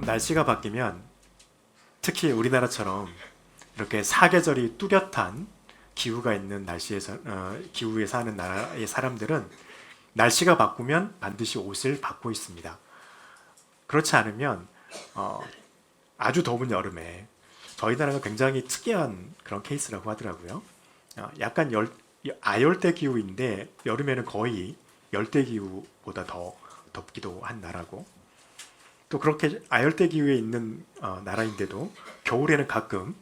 날씨가 바뀌면 특히 우리나라처럼 이렇게 사계절이 뚜렷한 기후가 있는 기후에 사는 나라의 사람들은 날씨가 바꾸면 반드시 옷을 바꾸고 있습니다. 그렇지 않으면 어, 아주 더운 여름에 저희 나라가 굉장히 특이한 그런 케이스라고 하더라고요. 약간 아열대 기후인데 여름에는 거의 열대 기후보다 더 덥기도 한 나라고, 또 그렇게 아열대 기후에 있는 나라인데도 겨울에는 가끔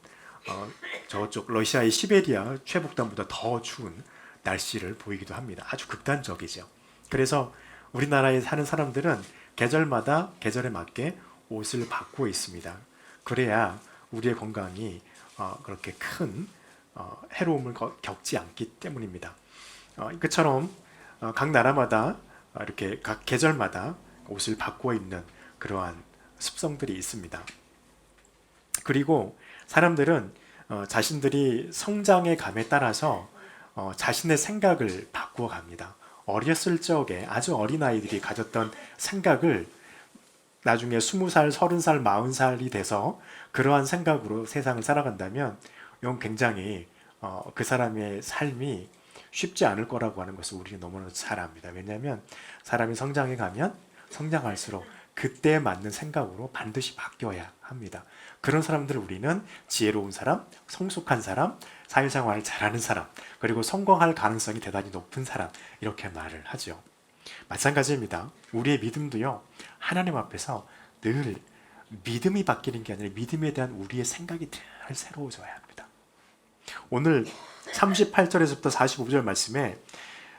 저쪽 러시아의 시베리아 최북단보다 더 추운 날씨를 보이기도 합니다. 아주 극단적이죠. 그래서 우리나라에 사는 사람들은 계절마다 계절에 맞게 옷을 바꾸고 있습니다. 그래야 우리의 건강이 그렇게 큰 해로움을 겪지 않기 때문입니다. 이것처럼 각 나라마다 이렇게 각 계절마다 옷을 바꾸어 입는 그러한 습성들이 있습니다. 그리고 사람들은 자신들이 성장의 감에 따라서 자신의 생각을 바꾸어 갑니다. 어렸을 적에 아주 어린 아이들이 가졌던 생각을 나중에 20살, 30살, 40살이 돼서 그러한 생각으로 세상을 살아간다면 이건 굉장히 그 사람의 삶이 쉽지 않을 거라고 하는 것을 우리는 너무나 잘 압니다. 왜냐하면 사람이 성장해 가면 성장할수록 그때에 맞는 생각으로 반드시 바뀌어야 합니다. 그런 사람들을 우리는 지혜로운 사람, 성숙한 사람, 사회생활을 잘하는 사람, 그리고 성공할 가능성이 대단히 높은 사람, 이렇게 말을 하죠. 마찬가지입니다. 우리의 믿음도요, 하나님 앞에서 늘 믿음이 바뀌는 게 아니라 믿음에 대한 우리의 생각이 늘 새로워져야 합니다. 오늘 38절에서부터 45절 말씀에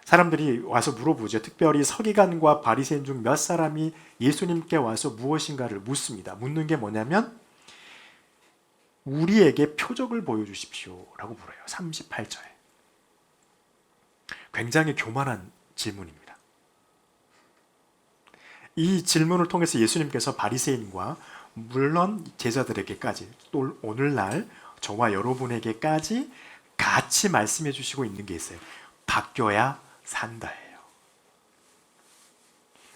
사람들이 와서 물어보죠. 특별히 서기관과 바리새인 중 몇 사람이 예수님께 와서 무엇인가를 묻습니다. 묻는 게 뭐냐면 우리에게 표적을 보여주십시오 라고 물어요. 38절에. 굉장히 교만한 질문입니다. 이 질문을 통해서 예수님께서 바리새인과 물론 제자들에게까지 또 오늘날 저와 여러분에게까지 같이 말씀해 주시고 있는 게 있어요. 바뀌어야 산다예요.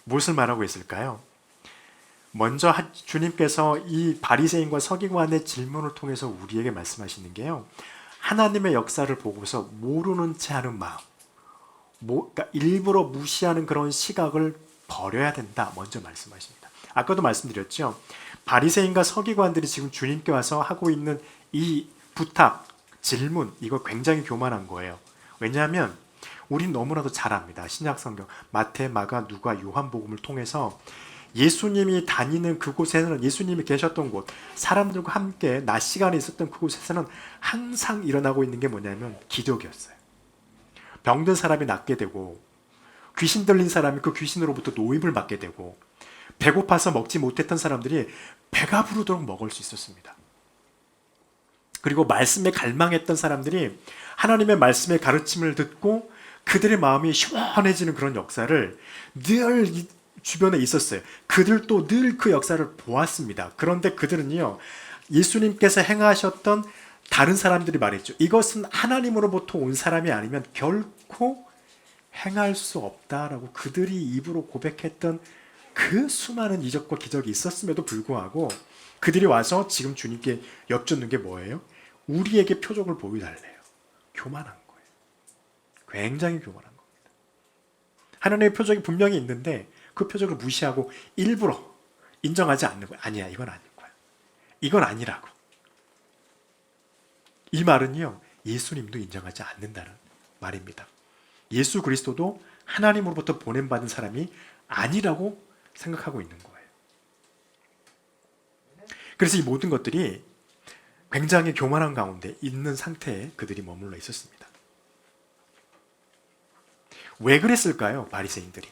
무엇을 말하고 있을까요? 먼저 주님께서 이 바리새인과 서기관의 질문을 통해서 우리에게 말씀하시는 게요, 하나님의 역사를 보고서 모르는 채 하는 마음, 그러니까 일부러 무시하는 그런 시각을 버려야 된다, 먼저 말씀하십니다. 아까도 말씀드렸죠. 바리새인과 서기관들이 지금 주님께 와서 하고 있는 이 부탁, 질문, 이거 굉장히 교만한 거예요. 왜냐하면 우린 너무나도 잘 압니다. 신약성경 마태, 마가, 누가, 요한복음을 통해서 예수님이 다니는 그곳에는, 예수님이 계셨던 곳, 사람들과 함께 낮 시간에 있었던 그곳에서는 항상 일어나고 있는 게 뭐냐면 기적이었어요. 병든 사람이 낫게 되고, 귀신 들린 사람이 그 귀신으로부터 노임을 받게 되고, 배고파서 먹지 못했던 사람들이 배가 부르도록 먹을 수 있었습니다. 그리고 말씀에 갈망했던 사람들이 하나님의 말씀의 가르침을 듣고 그들의 마음이 시원해지는 그런 역사를 늘 주변에 있었어요. 그들도 늘 그 역사를 보았습니다. 그런데 그들은요, 예수님께서 행하셨던 다른 사람들이 말했죠. 이것은 하나님으로부터 온 사람이 아니면 결코 행할 수 없다라고 그들이 입으로 고백했던 그 수많은 이적과 기적이 있었음에도 불구하고 그들이 와서 지금 주님께 여쭙는 게 뭐예요? 우리에게 표적을 보여달래요. 교만한 거예요. 굉장히 교만한 겁니다. 하나님의 표적이 분명히 있는데 그 표적을 무시하고 일부러 인정하지 않는 거예요. 아니야, 이건 아닐 거야. 이건 아니라고. 이 말은요, 예수님도 인정하지 않는다는 말입니다. 예수 그리스도도 하나님으로부터 보냄받은 사람이 아니라고 생각하고 있는 거예요. 그래서 이 모든 것들이 굉장히 교만한 가운데 있는 상태에 그들이 머물러 있었습니다. 왜 그랬을까요? 바리새인들이.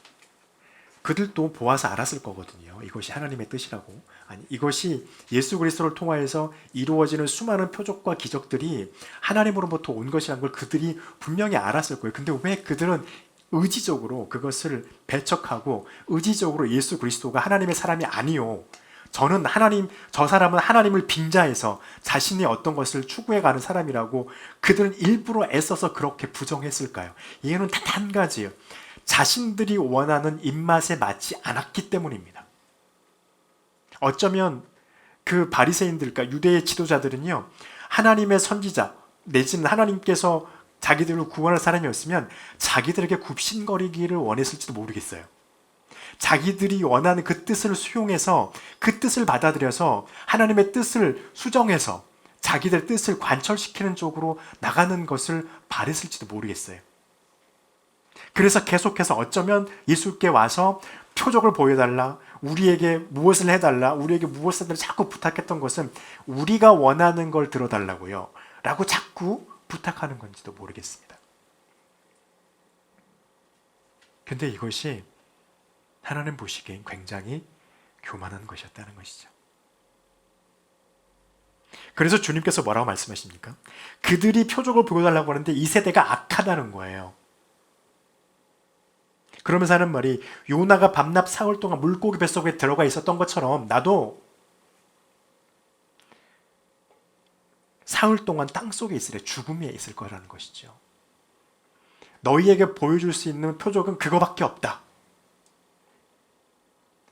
그들도 보아서 알았을 거거든요. 이것이 하나님의 뜻이라고. 아니, 이것이 예수 그리스도를 통하여서 이루어지는 수많은 표적과 기적들이 하나님으로부터 온 것이라는 걸 그들이 분명히 알았을 거예요. 근데 왜 그들은 의지적으로 그것을 배척하고 의지적으로 예수 그리스도가 하나님의 사람이 아니요, 저 사람은 하나님을 빙자해서 자신이 어떤 것을 추구해가는 사람이라고 그들은 일부러 애써서 그렇게 부정했을까요? 이유는 단 한 가지예요. 자신들이 원하는 입맛에 맞지 않았기 때문입니다. 어쩌면 그 바리새인들, 그러니까 유대의 지도자들은요, 하나님의 선지자 내지는 하나님께서 자기들을 구원할 사람이었으면 자기들에게 굽신거리기를 원했을지도 모르겠어요. 자기들이 원하는 그 뜻을 수용해서 그 뜻을 받아들여서 하나님의 뜻을 수정해서 자기들 뜻을 관철시키는 쪽으로 나가는 것을 바랬을지도 모르겠어요. 그래서 계속해서 어쩌면 예수께 와서 표적을 보여달라, 우리에게 무엇을 해달라, 우리에게 무엇을 해달라 자꾸 부탁했던 것은 우리가 원하는 걸 들어달라고요 라고 자꾸 부탁하는 건지도 모르겠습니다. 근데 이것이 하나님 보시기엔 굉장히 교만한 것이었다는 것이죠. 그래서 주님께서 뭐라고 말씀하십니까? 그들이 표적을 보여달라고 하는데 이 세대가 악하다는 거예요. 그러면서 하는 말이 요나가 밤낮 사흘 동안 물고기 뱃속에 들어가 있었던 것처럼 나도 사흘 동안 땅속에 있으래, 죽음에 있을 거라는 것이죠. 너희에게 보여줄 수 있는 표적은 그거밖에 없다.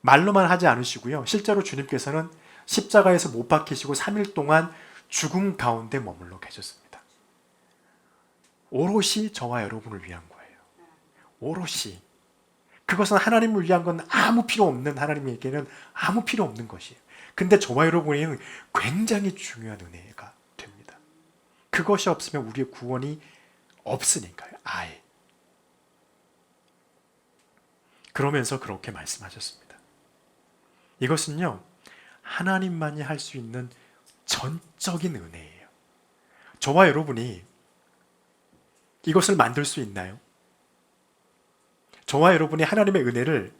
말로만 하지 않으시고요. 실제로 주님께서는 십자가에서 못 박히시고 3일 동안 죽음 가운데 머물러 계셨습니다. 오롯이 저와 여러분을 위한 거예요. 오롯이. 그것은 하나님을 위한 건 아무 필요 없는, 하나님에게는 아무 필요 없는 것이에요. 근데 저와 여러분에게는 굉장히 중요한 은혜가 됩니다. 그것이 없으면 우리의 구원이 없으니까요. 아예. 그러면서 그렇게 말씀하셨습니다. 이것은요, 하나님만이 할 수 있는 전적인 은혜예요. 저와 여러분이 이것을 만들 수 있나요? 저와 여러분이 하나님의 은혜를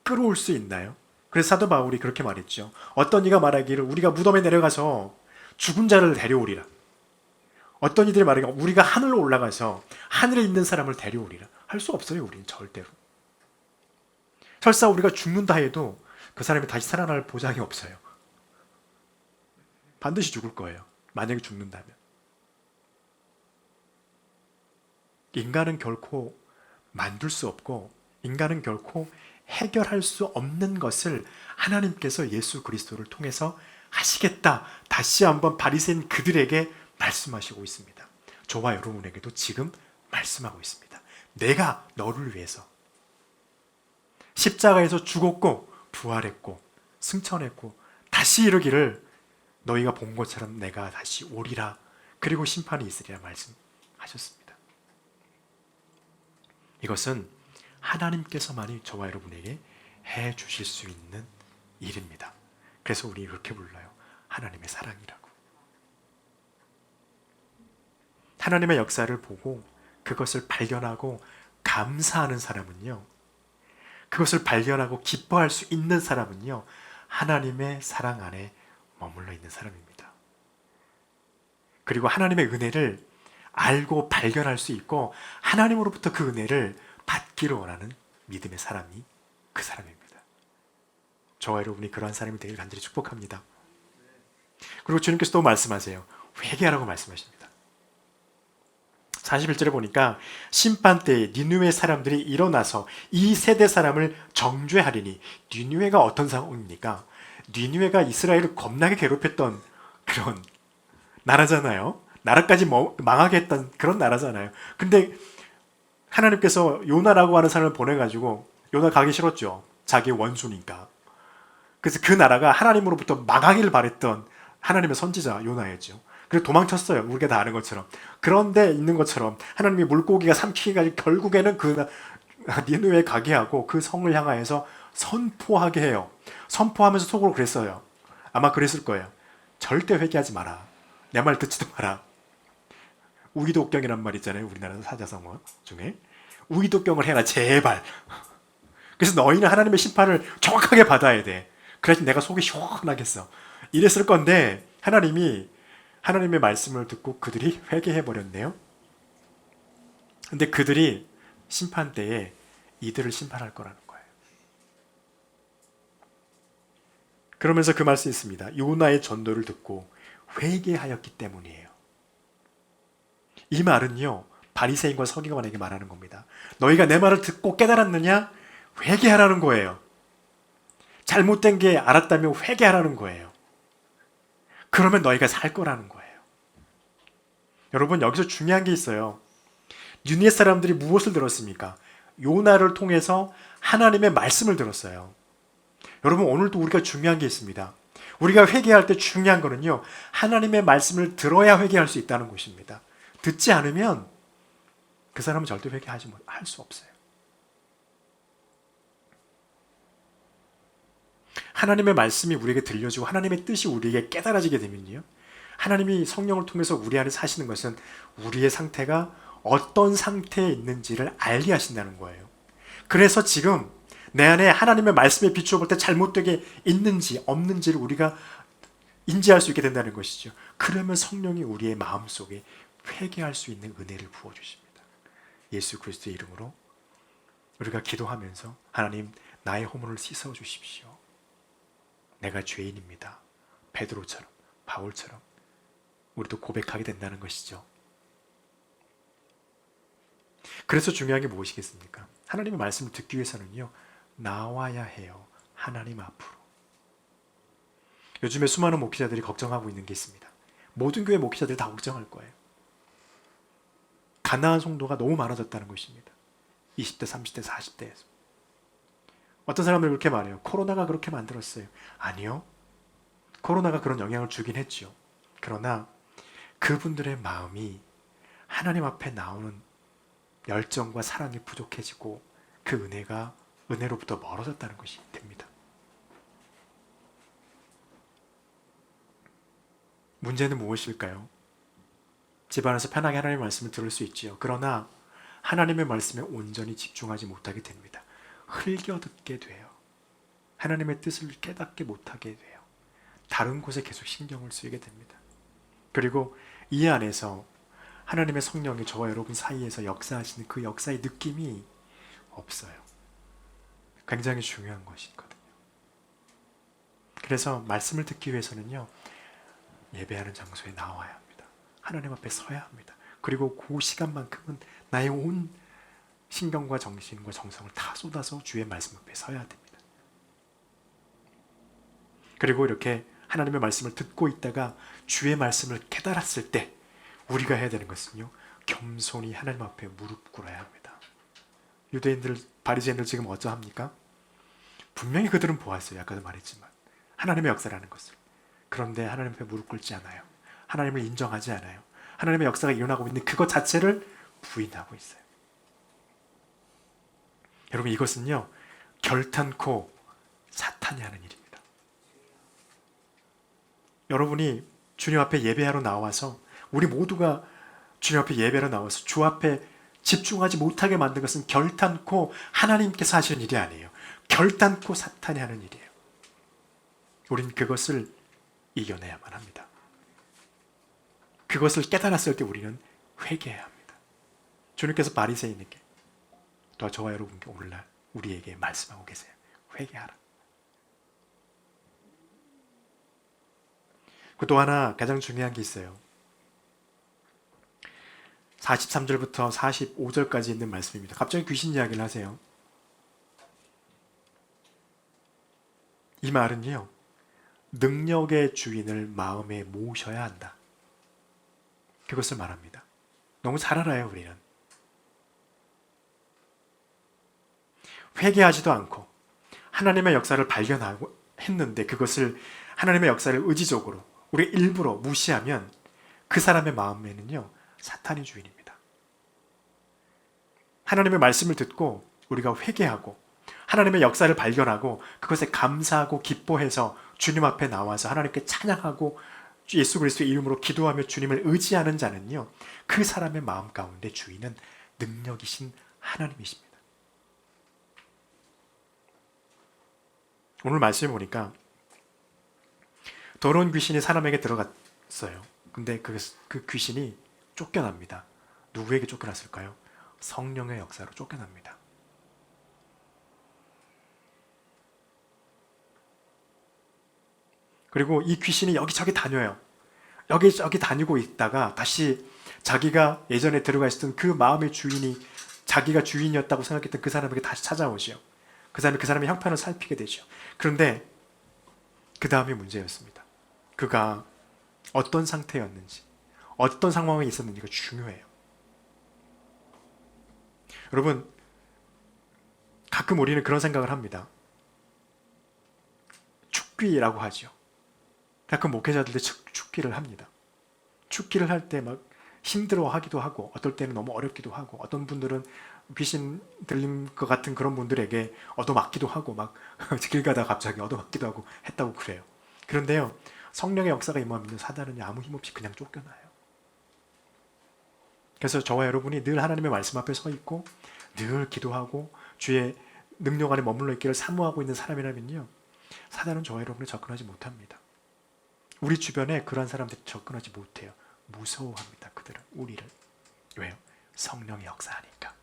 끌어올 수 있나요? 그래서 사도 바울이 그렇게 말했죠. 어떤 이가 말하기를 우리가 무덤에 내려가서 죽은 자를 데려오리라. 어떤 이들이 말하기를 우리가 하늘로 올라가서 하늘에 있는 사람을 데려오리라. 할 수 없어요, 우리는 절대로. 설사 우리가 죽는다 해도 그 사람이 다시 살아날 보장이 없어요. 반드시 죽을 거예요. 만약에 죽는다면. 인간은 결코 만들 수 없고 인간은 결코 해결할 수 없는 것을 하나님께서 예수 그리스도를 통해서 하시겠다. 다시 한번 바리새인 그들에게 말씀하시고 있습니다. 저와 여러분에게도 지금 말씀하고 있습니다. 내가 너를 위해서 십자가에서 죽었고 부활했고 승천했고 다시 이르기를 너희가 본 것처럼 내가 다시 오리라. 그리고 심판이 있으리라 말씀하셨습니다. 이것은 하나님께서만이 저와 여러분에게 해 주실 수 있는 일입니다. 그래서 우리 이렇게 불러요. 하나님의 사랑이라고. 하나님의 역사를 보고 그것을 발견하고 감사하는 사람은요, 그것을 발견하고 기뻐할 수 있는 사람은요, 하나님의 사랑 안에 머물러 있는 사람입니다. 그리고 하나님의 은혜를 알고 발견할 수 있고 하나님으로부터 그 은혜를 받기를 원하는 믿음의 사람이 그 사람입니다. 저와 여러분이 그러한 사람이 되길 간절히 축복합니다. 그리고 주님께서 또 말씀하세요. 회개하라고 말씀하십니다. 41절에 보니까 심판 때에 니느웨 사람들이 일어나서 이 세대 사람을 정죄하리니, 니느웨가 어떤 상황입니까? 니느웨가 이스라엘을 겁나게 괴롭혔던 그런 나라잖아요. 나라까지 망하게 했던 그런 나라잖아요. 근데 하나님께서 요나라고 하는 사람을 보내가지고, 요나 가기 싫었죠. 자기의 원수니까. 그래서 그 나라가 하나님으로부터 망하기를 바랬던 하나님의 선지자 요나였죠. 그래서 도망쳤어요. 우리가 다 아는 것처럼. 그런데 있는 것처럼 하나님이 물고기가 삼키기까지 결국에는 그 니느웨에 가게 하고 그 성을 향하여서 선포하게 해요. 선포하면서 속으로 그랬어요. 아마 그랬을 거예요. 절대 회개하지 마라. 내 말 듣지도 마라. 우기독경이란 말 있잖아요. 우리나라 사자성어 중에. 우기독경을 해라. 제발. 그래서 너희는 하나님의 심판을 정확하게 받아야 돼. 그래야지 내가 속이 시원하겠어. 이랬을 건데 하나님이 하나님의 말씀을 듣고 그들이 회개해버렸네요. 근데 그들이 심판 때에 이들을 심판할 거라는 거예요. 그러면서 그 말씀이 있습니다. 요나의 전도를 듣고 회개하였기 때문이에요. 이 말은요, 바리새인과 서기관에게 말하는 겁니다. 너희가 내 말을 듣고 깨달았느냐? 회개하라는 거예요. 잘못된 게 알았다면 회개하라는 거예요. 그러면 너희가 살 거라는 거예요. 여러분, 여기서 중요한 게 있어요. 니느웨 사람들이 무엇을 들었습니까? 요나를 통해서 하나님의 말씀을 들었어요. 여러분, 오늘도 우리가 중요한 게 있습니다. 우리가 회개할 때 중요한 거는요, 하나님의 말씀을 들어야 회개할 수 있다는 것입니다. 듣지 않으면 그 사람은 절대 회개하지 할 수 없어요. 하나님의 말씀이 우리에게 들려지고 하나님의 뜻이 우리에게 깨달아지게 되면요, 하나님이 성령을 통해서 우리 안에 사시는 것은 우리의 상태가 어떤 상태에 있는지를 알게 하신다는 거예요. 그래서 지금 내 안에 하나님의 말씀에 비추어 볼 때 잘못되게 있는지 없는지를 우리가 인지할 수 있게 된다는 것이죠. 그러면 성령이 우리의 마음속에 회개할 수 있는 은혜를 부어주십니다. 예수 그리스도의 이름으로 우리가 기도하면서 하나님, 나의 허물을 씻어 주십시오. 내가 죄인입니다. 베드로처럼, 바울처럼 우리도 고백하게 된다는 것이죠. 그래서 중요한 게 무엇이겠습니까? 하나님의 말씀을 듣기 위해서는요, 나와야 해요. 하나님 앞으로. 요즘에 수많은 목회자들이 걱정하고 있는 게 있습니다. 모든 교회 목회자들이 다 걱정할 거예요. 가나안 성도가 너무 많아졌다는 것입니다. 20대, 30대, 40대에서. 어떤 사람들 그렇게 말해요. 코로나가 그렇게 만들었어요. 아니요. 코로나가 그런 영향을 주긴 했죠. 그러나 그분들의 마음이 하나님 앞에 나오는 열정과 사랑이 부족해지고 그 은혜로부터 멀어졌다는 것이 됩니다. 문제는 무엇일까요? 집안에서 편하게 하나님의 말씀을 들을 수 있지요. 그러나 하나님의 말씀에 온전히 집중하지 못하게 됩니다. 흘겨 듣게 돼요. 하나님의 뜻을 깨닫게 못하게 돼요. 다른 곳에 계속 신경을 쓰이게 됩니다. 그리고 이 안에서 하나님의 성령이 저와 여러분 사이에서 역사하시는 그 역사의 느낌이 없어요. 굉장히 중요한 것이거든요. 그래서 말씀을 듣기 위해서는요, 예배하는 장소에 나와야 합니다. 하나님 앞에 서야 합니다. 그리고 그 시간만큼은 나의 온 신경과 정신과 정성을 다 쏟아서 주의 말씀 앞에 서야 됩니다. 그리고 이렇게 하나님의 말씀을 듣고 있다가 주의 말씀을 깨달았을 때 우리가 해야 되는 것은요, 겸손히 하나님 앞에 무릎 꿇어야 합니다. 유대인들, 바리새인들 지금 어쩌합니까? 분명히 그들은 보았어요. 아까도 말했지만 하나님의 역사라는 것을. 그런데 하나님 앞에 무릎 꿇지 않아요. 하나님을 인정하지 않아요. 하나님의 역사가 일어나고 있는 그것 자체를 부인하고 있어요. 여러분, 이것은요, 결탄코 사탄이 하는 일입니다. 여러분이 주님 앞에 예배하러 나와서, 우리 모두가 주님 앞에 예배하러 나와서 주 앞에 집중하지 못하게 만든 것은 결탄코 하나님께서 하시는 일이 아니에요. 결탄코 사탄이 하는 일이에요. 우린 그것을 이겨내야만 합니다. 그것을 깨달았을 때 우리는 회개해야 합니다. 주님께서 바리새인에게, 또 저와 여러분께 오늘날 우리에게 말씀하고 계세요. 회개하라. 또 하나 가장 중요한 게 있어요. 43절부터 45절까지 있는 말씀입니다. 갑자기 귀신 이야기를 하세요. 이 말은요, 능력의 주인을 마음에 모셔야 한다. 그것을 말합니다. 너무 잘 알아요, 우리는. 회개하지도 않고 하나님의 역사를 발견하고 했는데 그것을, 하나님의 역사를 의지적으로 우리 일부러 무시하면 그 사람의 마음에는요, 사탄이 주인입니다. 하나님의 말씀을 듣고 우리가 회개하고 하나님의 역사를 발견하고 그것에 감사하고 기뻐해서 주님 앞에 나와서 하나님께 찬양하고 예수 그리스도의 이름으로 기도하며 주님을 의지하는 자는요, 그 사람의 마음 가운데 주인은 능력이신 하나님이십니다. 오늘 말씀을 보니까 더러운 귀신이 사람에게 들어갔어요. 근데 그 귀신이 쫓겨납니다. 누구에게 쫓겨났을까요? 성령의 역사로 쫓겨납니다. 그리고 이 귀신이 여기저기 다녀요. 여기저기 다니고 있다가 다시 자기가 예전에 들어가 있었던 그 마음의 주인이, 자기가 주인이었다고 생각했던 그 사람에게 다시 찾아오죠. 그 사람의 형편을 살피게 되죠. 그런데 그 다음이 문제였습니다. 그가 어떤 상태였는지, 어떤 상황에 있었는지가 중요해요. 여러분, 가끔 우리는 그런 생각을 합니다. 축기라고 하죠. 가끔 목회자들도 축기를 합니다. 축기를 할 때 막 힘들어하기도 하고, 어떨 때는 너무 어렵기도 하고, 어떤 분들은 귀신 들린 것 같은 그런 분들에게 얻어맞기도 하고, 막 길 가다가 갑자기 얻어맞기도 하고 했다고 그래요. 그런데요, 성령의 역사가 임하면 사단은 아무 힘없이 그냥 쫓겨나요. 그래서 저와 여러분이 늘 하나님의 말씀 앞에 서 있고 늘 기도하고 주의 능력 안에 머물러 있기를 사모하고 있는 사람이라면요, 사단은 저와 여러분을 접근하지 못합니다. 우리 주변에 그러한 사람들이 접근하지 못해요. 무서워합니다. 그들은 우리를. 왜요? 성령이 역사하니까.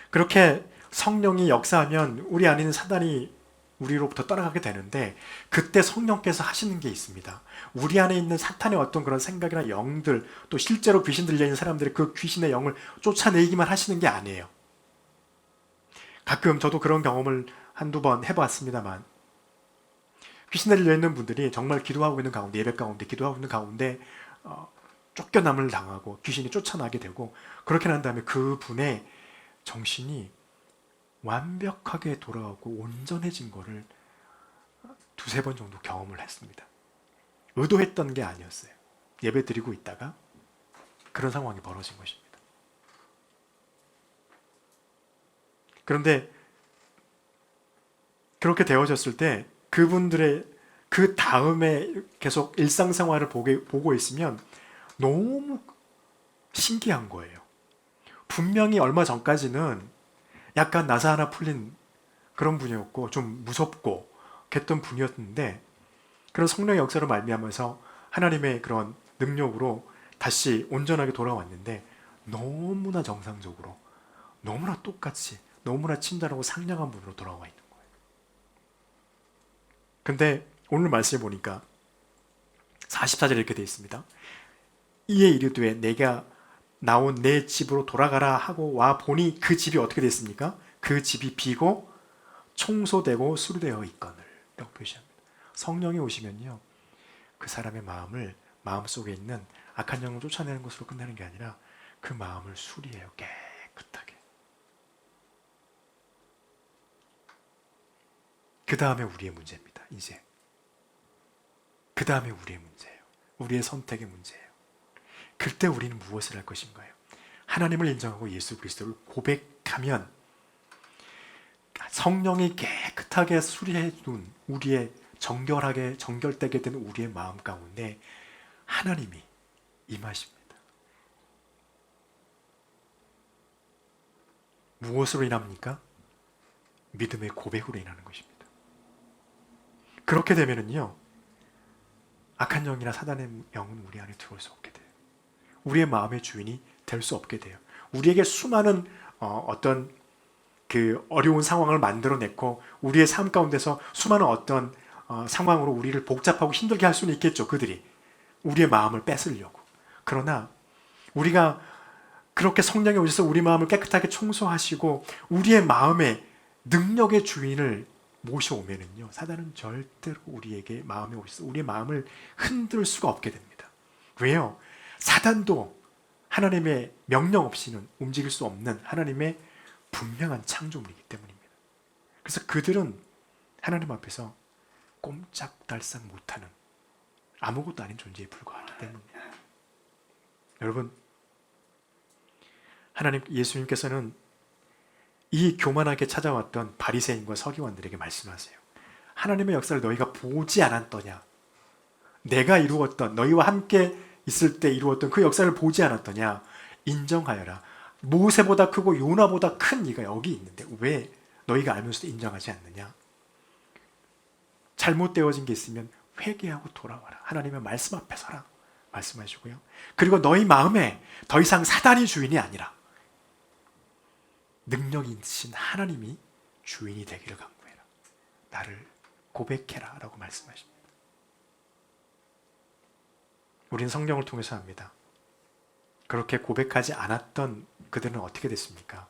그렇게 성령이 역사하면 우리 안에 있는 사단이 우리로부터 떠나가게 되는데, 그때 성령께서 하시는 게 있습니다. 우리 안에 있는 사탄의 어떤 그런 생각이나 영들, 또 실제로 귀신 들려있는 사람들이 그 귀신의 영을 쫓아내기만 하시는 게 아니에요. 가끔 저도 그런 경험을 한두 번 해봤습니다만, 귀신 들려있는 분들이 정말 기도하고 있는 가운데, 예배 가운데 기도하고 있는 가운데 쫓겨남을 당하고 귀신이 쫓아나게 되고, 그렇게 난 다음에 그분의 정신이 완벽하게 돌아오고 온전해진 거를 두세 번 정도 경험을 했습니다. 의도했던 게 아니었어요. 예배 드리고 있다가 그런 상황이 벌어진 것입니다. 그런데 그렇게 되어졌을 때 그분들의 그 다음에 계속 일상생활을 보고 있으면 너무 신기한 거예요. 분명히 얼마 전까지는 약간 나사 하나 풀린 그런 분이었고 좀 무섭고 그랬던 분이었는데, 그런 성령의 역사로 말미암아서 하나님의 그런 능력으로 다시 온전하게 돌아왔는데 너무나 정상적으로, 너무나 똑같이, 너무나 친절하고 상냥한 분으로 돌아와 있는 거예요. 근데 오늘 말씀해 보니까 44절에 이렇게 되어 있습니다. 이에 이르되 내가 나온 내 집으로 돌아가라 하고 와 보니 그 집이 어떻게 됐습니까? 그 집이 비고 청소되고 수리되어 있거늘 라고 표시합니다. 성령이 오시면요, 그 사람의 마음속에 있는 악한 영을 쫓아내는 것으로 끝나는 게 아니라 그 마음을 수리해요. 깨끗하게. 그 다음에 우리의 문제입니다. 이제 그 다음에 우리의 문제예요. 우리의 선택의 문제예요. 그때 우리는 무엇을 할 것인가요? 하나님을 인정하고 예수 그리스도를 고백하면 성령이 깨끗하게 수리해 둔 우리의 정결되게 된 우리의 마음 가운데 하나님이 임하십니다. 무엇으로 인합니까? 믿음의 고백으로 인하는 것입니다. 그렇게 되면은요, 악한 영이나 사단의 영은 우리 안에 들어올 수 없게 돼요. 우리의 마음의 주인이 될 수 없게 돼요. 우리에게 수많은 어떤 그 어려운 상황을 만들어냈고, 우리의 삶 가운데서 수많은 어떤 상황으로 우리를 복잡하고 힘들게 할 수는 있겠죠. 그들이 우리의 마음을 뺏으려고. 그러나 우리가 그렇게 성령이 오셔서 우리 마음을 깨끗하게 청소하시고 우리의 마음의 능력의 주인을 모셔오면은요, 사단은 절대로 우리에게 마음에 오셔서 우리의 마음을 흔들 수가 없게 됩니다. 왜요? 사단도 하나님의 명령 없이는 움직일 수 없는 하나님의 분명한 창조물이기 때문입니다. 그래서 그들은 하나님 앞에서 꼼짝달싹 못하는 아무것도 아닌 존재에 불과하기 때문입니다. 여러분, 예수님께서는 이 교만하게 찾아왔던 바리새인과 서기관들에게 말씀하세요. 하나님의 역사를 너희가 보지 않았더냐? 내가 이루었던, 너희와 함께 있을 때 이루었던 그 역사를 보지 않았더냐? 인정하여라. 모세보다 크고 요나보다 큰 이가 여기 있는데 왜 너희가 알면서도 인정하지 않느냐? 잘못되어진 게 있으면 회개하고 돌아와라. 하나님의 말씀 앞에 서라. 말씀하시고요. 그리고 너희 마음에 더 이상 사단이 주인이 아니라 능력 있으신 하나님이 주인이 되기를 간구해라. 나를 고백해라 라고 말씀하십니다. 우린 성경을 통해서 합니다. 그렇게 고백하지 않았던 그들은 어떻게 됐습니까?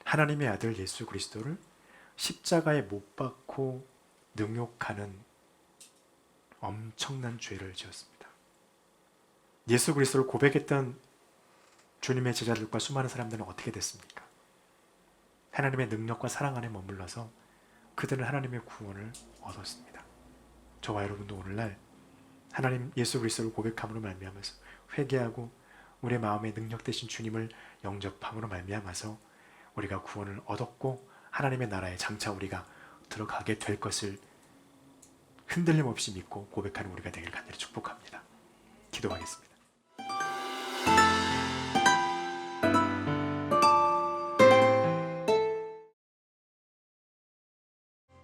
하나님의 아들 예수 그리스도를 십자가에 못 박고 능욕하는 엄청난 죄를 지었습니다. 예수 그리스도를 고백했던 주님의 제자들과 수많은 사람들은 어떻게 됐습니까? 하나님의 능력과 사랑 안에 머물러서 그들은 하나님의 구원을 얻었습니다. 저와 여러분도 오늘날 하나님 예수 그리스도를 고백함으로 말미암아서 회개하고 우리의 마음에 능력 되신 주님을 영접함으로 말미암아서 우리가 구원을 얻었고 하나님의 나라에 장차 우리가 들어가게 될 것을 흔들림 없이 믿고 고백하는 우리가 되기를 간절히 축복합니다. 기도하겠습니다.